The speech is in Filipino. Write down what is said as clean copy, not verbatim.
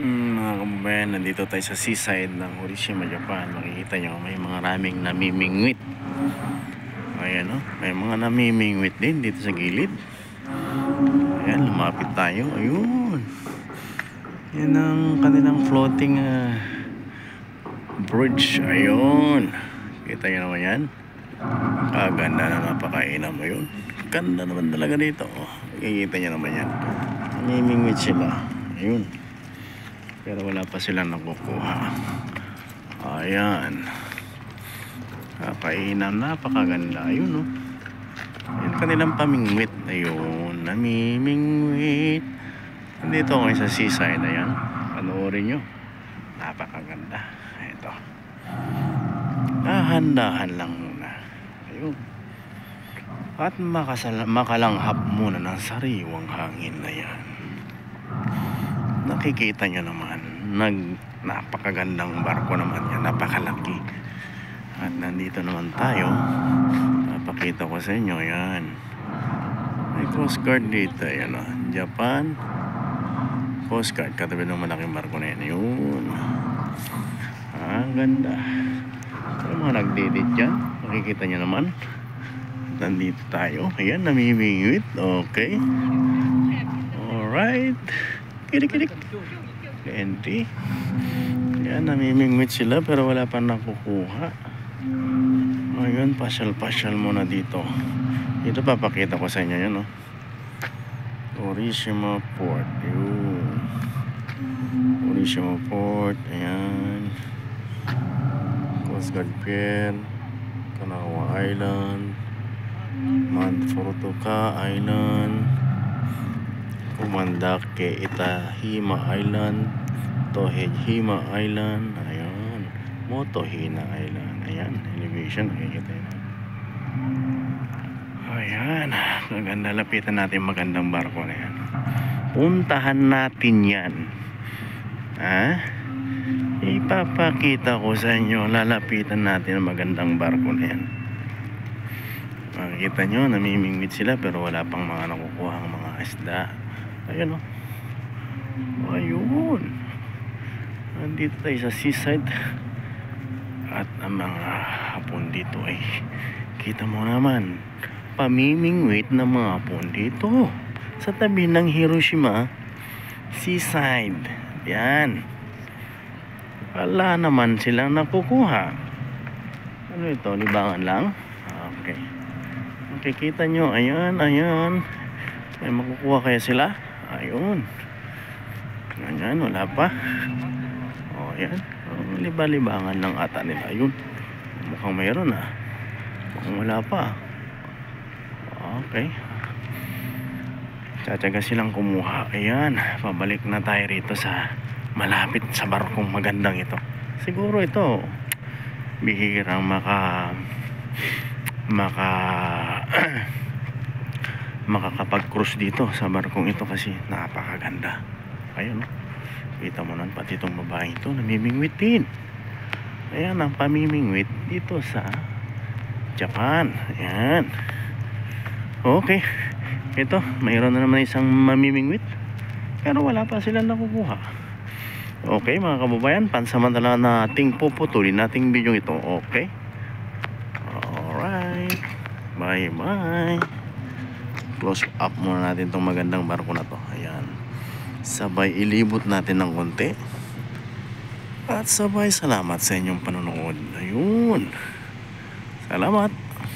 Mga kababayan, nandito tayo sa seaside ng Hiroshima, Japan. Makikita nyo may mga raming namimingwit. Ayan, oh, may mga namimingwit din dito sa gilid. Ayan, lumapit tayo. Ayun, yan ang kanilang floating bridge. Ayun, kita nyo naman yan. Kaganda na, napakainam mo yun. Ganda naman talaga dito. Makikita nyo naman yan, namimingwit sila. Ayun, pero wala pa silang nakukuha. Ayan, kapainam, napakaganda. Ayun, no, yan kanilang pamingwit. Ayun, namimingwit. Nandito ako sa seaside. Ayan, panoorin nyo, napakaganda. Ito, dahan-dahan lang muna. Ayun, at makalanghap muna ng sariwang hangin na yan. Nakikita nyo naman, napakagandang barko naman yan, napakalaki. At nandito naman tayo, napakita ko sa inyo. Yan, may Coast Guard dito. Yan, oh, Japan Coast Guard, katabi ng malaking barko na yan. Yun, ang ganda. May mga nagdidit dyan, makikita nyo naman. Nandito tayo, ayan, namimingwit. Okay, alright, kirik-kirik, plenty. Yan, namimingwit sila pero wala pa nakukuha. Ayun, pasyal-pasyal muna dito. Ito papakita ko sa inyo yan, no? Hiroshima Port. Yun, Hiroshima Port. Ayan, Coast Guard Pier, Kanawa Island, Manfurutoka Island, Kumandake Itahima Island, Tohejima Island. Ayan, Motohina Island. Ayan, elevation, nakikita yun. Ayan, maganda, lapitan natin magandang barko na yan. Puntahan natin yan, ha? Ipapakita ko sa inyo, lalapitan natin ang magandang barko na yan. Makikita nyo, namimingwit sila pero wala pang mga nakukuha ang mga isda. Ayan, oh, ayun, nandito tayo sa seaside. At ang mga hapon dito ay kita mo naman, pamimingwit ng mga hapon dito sa tabi ng Hiroshima seaside. Yan, wala naman silang nakukuha. Ano ito, libangan lang. Okay, makikita nyo, ayan, ayan, may makukuha kaya sila. Ayun, ganyan, wala pa. O, yan, liba-libangan lang ata nila. Ayun, mukhang mayroon, ha, mukhang wala pa. Okay, tsatsaga silang kumuha. Ayan, pabalik na tayo rito sa malapit sa barkong magandang ito. Siguro ito bihirang makakapag-cruise dito sa barkong ito kasi napakaganda. Ayun, kita mo nan, pati itong babaeng ito namimingwit din. Ayan ang pamimingwit dito sa Japan. Ayan, okay, ito mayroon na naman isang mamimingwit pero wala pa silang nakukuha. Okay mga kababayan, pansamantala nating puputulin nating video ito. Okay, alright, bye bye. Close up muna natin itong magandang barko na to. Ayan, sabay ilibot natin ng konti at sabay salamat sa inyong panonood. Ayun, salamat.